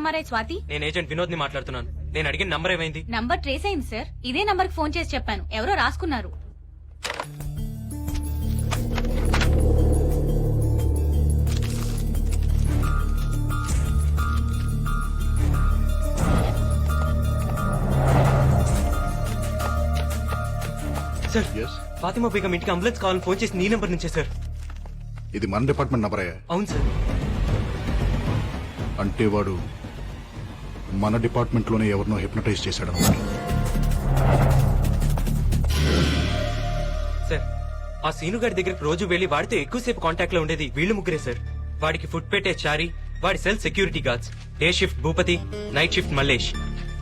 MRI Swathi. నేను agent Vinod ని మాట్లాడుతున్నాను. నేను అడిగిన నంబర్ ఏమైంది? నంబర్ ట్రేస్ అయింది సార్. ఇదే నంబర్ కి ఫోన్ చేసి చెప్పాను, ఎవరో రాసుకున్నారు. Sir, Yes? ఫాతిమా బేగం ఇంటికి అంబులెన్స్ కావాలని ఫోన్ చేసి నీ నెంబర్ నుంచే సార్. ఇది మన డిపార్ట్మెంట్ నంబరే. అవును సార్. అంటే వాడు మన డిపార్ట్మెంట్ లోనే ఎవరినో హిప్నటైజ్ చేశాడు అన్నమాట. సార్, ఆ సీనుగాడి దగ్గరికి రోజు వెళ్లి వాడితో ఎక్కువసేపు కాంటాక్ట్ లో ఉండేది వీళ్ళు ముగ్గురే సార్. వాడికి ఫుడ్ పెట్టే చారి, వాడి cell security guards, day shift Bhupathi, night shift Mallesh.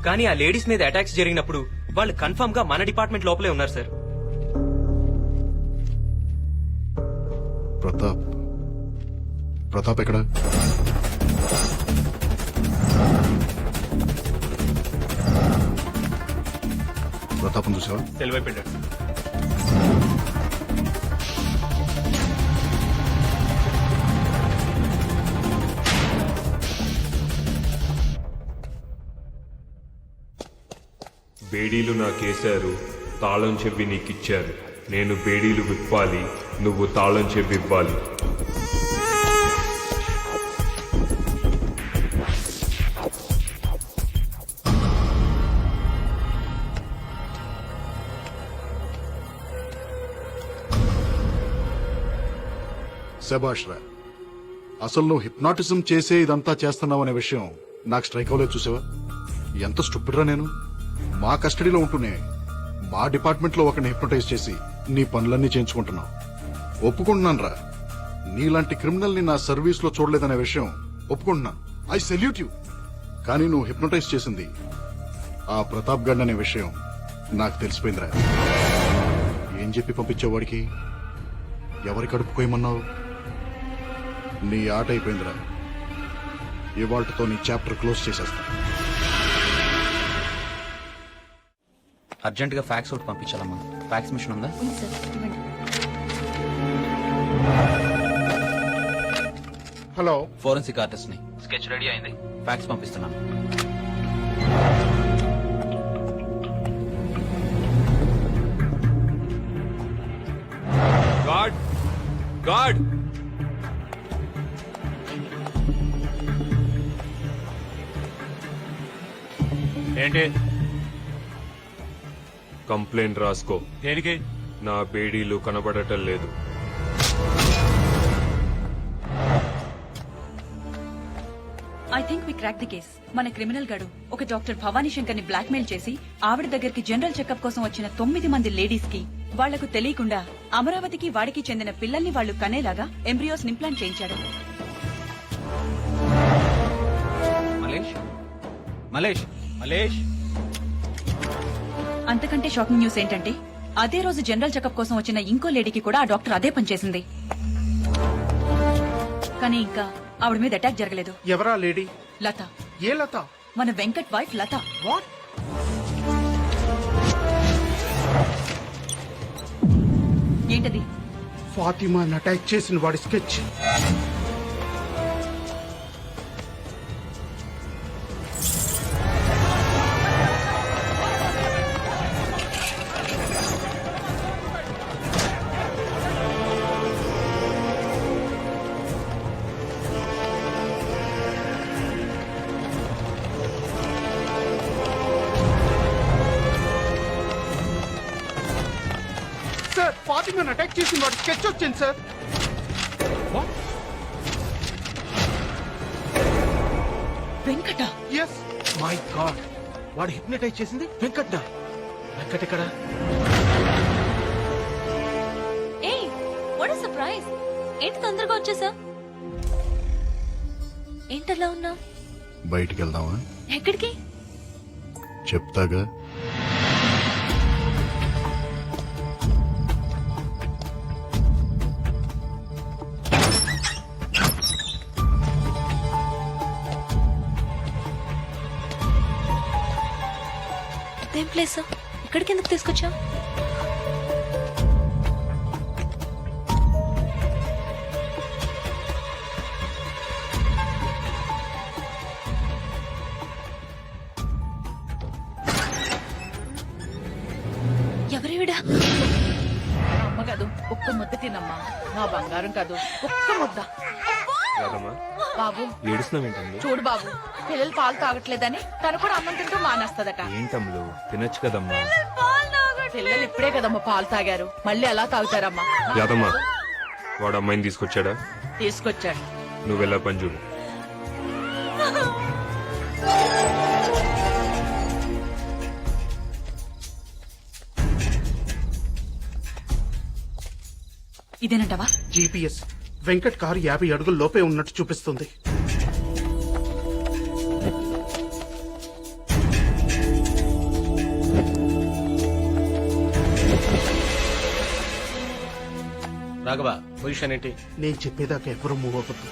కానీ ఆ లేడీస్ మీద అటాక్స్ జరిగినప్పుడు వాళ్ళు కన్ఫర్మ్ గా మన డిపార్ట్మెంట్ లోపలే ఉన్నారు సార్. ప్రతాప్ ఎక్కడ? ప్రతాపం చూసావా? సెలవైపోయాడు. బేడీలు నాకేశారు, తాళం చెవి నీకిచ్చారు. నేను బేడీలు విప్పాలి, నువ్వు తాళం చెవి ఇవ్వాలి. శభాష్ రా. అసలు నువ్వు హిప్నాటిజం చేసే ఇదంతా చేస్తున్నావు అనే విషయం నాకు స్ట్రైక్ అవ్వలేదు. చూసావా ఎంత స్టూపిడ్ రా నేను. మా కస్టడీలో ఉంటూనే మా డిపార్ట్మెంట్ లో ఒకరిని హిప్నటైజ్ చేసి నీ పనులన్నీ చేయించుకుంటున్నావు. ఒప్పుకుంటున్నాను రా, నీలాంటి క్రిమినల్ ని నా సర్వీస్ లో చూడలేదనే విషయం ఒప్పుకుంటున్నాను. I salute you. కానీ నువ్వు హిప్నటైజ్ చేసింది ఆ ప్రతాప్ గడ్ అనే విషయం నాకు తెలిసిపోయిందిరా. ఏం చెప్పి పంపించేవాడికి? ఎవరి కడుపుకోయమన్నావు? నీ ఆట అయిపోయిందిరా. ఇవాళ్లతో నీ చాప్టర్ క్లోజ్ చేసేస్తా. అర్జెంట్ గా ఫ్యాక్స్ ఒకటి పంపించాలమ్మా. ఫ్యాక్స్ మిషన్ ఉందా? ఉంది సార్, ఇవ్వండి. హలో, ఫోరెన్సిక్ ఆర్టిస్ట్ ని. స్కెచ్ రెడీ అయింది, ఫ్యాక్స్ పంపిస్తున్నాను. గాడ్ గాడ్ ఏంటి? కంప్లైంట్ రాసుకో. దేనికి? నా బేడీలు కనబడటం లేదు. I think we crack the case. మన క్రిమినల్ గడు ఒక డాక్టర్ భవానీ శంకర్ ని బ్లాక్ మెయిల్ చేసి ఆవిడ దగ్గరికి జనరల్ చెకప్ కోసం వచ్చిన 9 మంది లేడీస్ కి వాళ్లకు తెలియకుండా అమరావతికి వాడికి చెందిన పిల్లల్ని వాళ్లు కనేలాగా ఎంబ్రియోస్ ఇంప్లాంట్ చేయించాడు. మలేష్ మలేష్ మలేష్ అంతకంటే షాకింగ్ న్యూస్ ఏంటంటే అదే రోజు జనరల్ చెకప్ కోసం వచ్చిన ఇంకో లేడీకి కూడా ఆ డాక్టర్ అదే పని చేసింది. కానీ ఇంకా ఆవిడ మీద అటాక్ జరగలేదు. ఎవరా లేడీ? లత. ఏ లత? మన వెంకట్ వైఫ్ లత. వాట్? ఏంటది? ఫాతిమాని అటాక్ చేసిన వాడి స్కెచ్. సార్, ఫాతిమాని అటాక్ చేసిన వాడి స్కెచ్ వచ్చింది sir. Venkata. S. My god, వాడు హిప్నటైజ్ చేసింది వెంకట్. వెంకట్ ఎక్కడ? ఏయ్, వాట్ ఇస్ సర్ప్రైజ్? ఏంటి తొందరగా వచ్చేసా? ఏంటలా ఉన్నా? బయటికి వెళ్దామా? ఎక్కడికి? చెప్తాగా. అదేం ప్లేస్? ఇక్కడికి ఎందుకు తీసుకొచ్చా? అమ్మ కాదు ఒక్క ముద్ద తినమ్మా నా బంగారం కాదు ఒక్క ముద్ద యాదమ్మా బాబు ఏడుస్తున్నావేంటమ్ములు చూడు బాబు పిల్లలు పాలు తాగట్లేదని తను కూడా అన్నం తింటూ మానేస్తదట ఏంటమ్ములు తినొచ్చు కదమ్మా పిల్లలు ఇప్పుడే కదమ్మా పాలు తాగారు మళ్ళీ ఎలా తాగుతారమ్మా యాదమ్మా వాడు అమ్మాయిని తీసుకొచ్చాడా తీసుకొచ్చాడు నువ్వు వెళ్ళా పని చూడు ఇదేనంటవా? జీపీఎస్ వెంకట్ కారు 50 అడుగుల లోపే ఉన్నట్టు చూపిస్తుంది. రాఘవ పొజిషన్ ఏంటి? నేను చెప్పేదాకా ఎవరు మూవ్ అవ్వద్దు.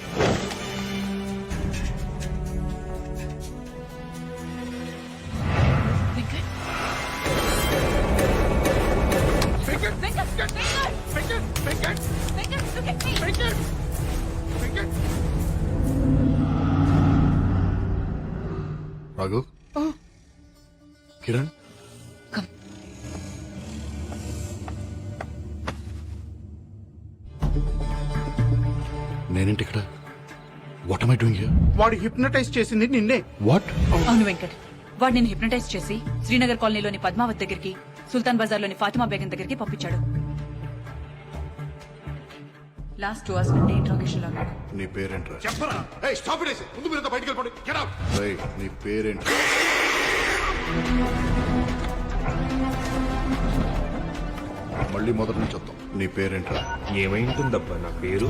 రాఘవ్ కిరణ్ కమ్. నేనేంటి ఇక్కడ? What am I doing here? వాడు హిప్నటైజ్ చేసింది నిన్నే. వాట్? అవును వెంకట్, వాడు నేను హిప్నటైజ్ చేసి శ్రీనగర్ కాలనీలోని పద్మావత్ దగ్గరికి, సుల్తాన్ బజార్లోని ఫాతిమా బేగం దగ్గరికి పంపించాడు. లాస్ట్ 2 hours నుండి ఇంట్రాగేషన్ లో ఉన్నాడు. నీ పేరేంట్రా? చెప్పరా? ఏయ్, stop it, ముందు మీరంతా బయటికి వెళ్ళిపోండి. Get out. రేయ్, నీ పేరేంటి? మళ్ళీ మొదటి నుంచి వద్దాం. నీ పేరేంట్రా? ఏమై ఉంటుందబ్బా నా పేరు?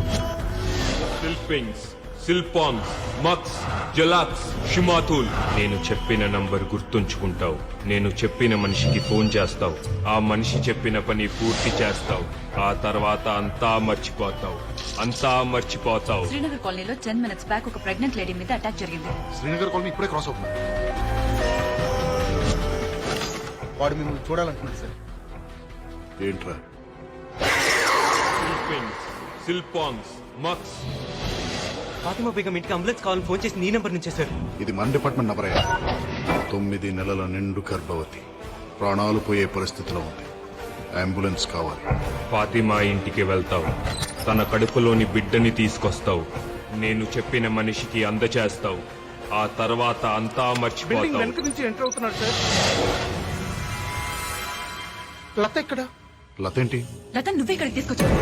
సిల్పింగ్స్, సిల్పాంగ్స్, మక్స్, జలాక్స్, షిమాతుల్. నేను చెప్పిన నంబర్ గుర్తుంచుకుంటావు. నేను చెప్పిన మనిషికి ఫోన్ చేస్తావు. ఆ మనిషి చెప్పిన పని పూర్తి చేస్తావు. ఆ తర్వాత అంతా మర్చిపోతావు. అంతా మర్చిపోతావు. శ్రీనగర్ కాలనీలో 10 minutes బ్యాక్ ఒక ప్రెగ్నెంట్ లేడీ మీద అటాక్ జరిగింది. శ్రీనగర్ కాలనీ ఇప్పుడే క్రాస్ అవుతుంది. వాడు మిమ్మల్ని చూడాలనుకున్నాడు సార్. ఏంట్రా? సిల్పింగ్స్, సిల్పాంగ్స్, మక్స్. ఫాతిమా బేగం ఇంటికి అంబులెన్స్ కావాలని ఫోన్ చేసి నీ నెంబర్ నుంచే సార్. ఇది మన డిపార్ట్మెంట్ నంబరే. 9 నెలల నిండు గర్భవతి, ప్రాణాలు పోయే పరిస్థితిలో ఉంది. అంబులెన్స్ కావాలి. ఫాతిమా ఇంటికి వెళ్తావు. తన కడుపులోని బిడ్డని తీసుకొస్తావు. నేను చెప్పిన మనిషికి అందచేస్తావు. ఆ తర్వాత అంతా బిల్డింగ్ మర్చిపోతావు. వెనక నుంచి ఎంటర్ అవుతున్నాడు సార్. లత ఎక్కడ? లతేంటి? రతన్ నువ్వే ఇక్కడికి తీసుకొచ్చావు.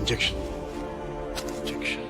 Injection injection.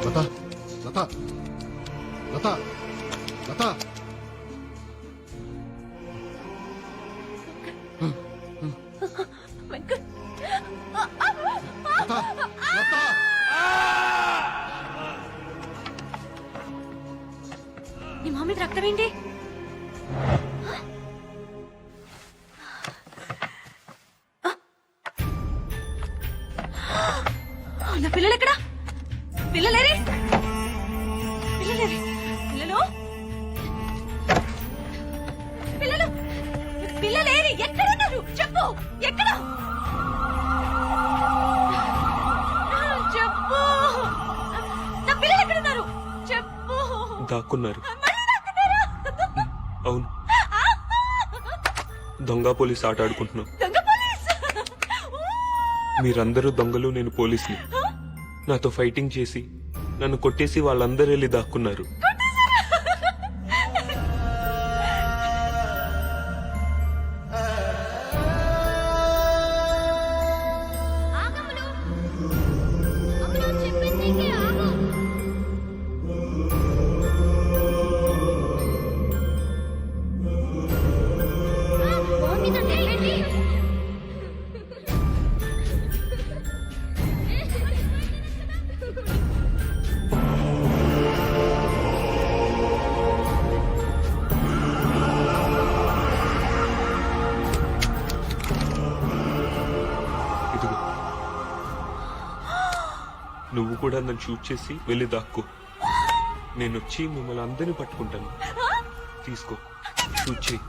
లత లత లత లత వెంకట్ లత లత నీ మొహం మీద రక్తం ఏంటి? నా పిల్లలు ఎక్కడా? పిల్లలేరే? పిల్లలేరే? పిల్లలు పిల్లలు పిల్లలేరి ఎక్కడున్నారు? చెప్పు, ఎక్కడ? చెప్పు, నా పిల్లలు ఎక్కడున్నారు? చెప్పు. దాక్కున్నారు. మళ్ళీ దాక్కున్నారా? అవును, దొంగ పోలీస్ ఆట ఆడుకుంటున్నాం. దొంగ పోలీస్. మీరందరూ దొంగలు, నేను పోలీస్ని. నాతో ఫైటింగ్ చేసి నన్ను కొట్టేసి వాళ్ళందరూ వెళ్ళి దాక్కున్నారు. ఆగమను. అమ్మను చెప్పింది ఆగు. ఫోన్ మీద వెళ్ళండి. ఇదిగో, నువ్వు కూడా నన్ను షూట్ చేసి వెళ్ళి దాక్కో. నేను వచ్చి మిమ్మల్ని అందరినీ పట్టుకుంటాను. తీసుకో, షూట్ చేయి.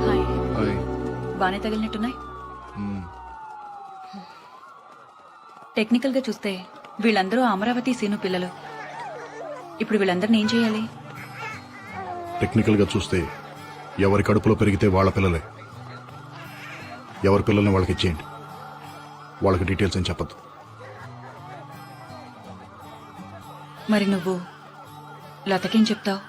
హాయ్. హాయ్. బానే తగిలినట్టున్నాయి. మ్మ్. టెక్నికల్ గా చూస్తే వీళ్ళందరూ అమరావతి సీను పిల్లలు. ఇప్పుడు వీళ్ళందరిని ఏం చేయాలి? టెక్నికల్ గా చూస్తే ఎవరి కడుపులో పెరిగితే వాళ్ళ పిల్లలే. ఎవరి పిల్లల్ని వాళ్ళకి ఇచ్చేయండి. వాళ్ళకి డీటెయిల్స్ ఏం చెప్పద్దు. మరి నువ్వు లతకేం చెప్తావు?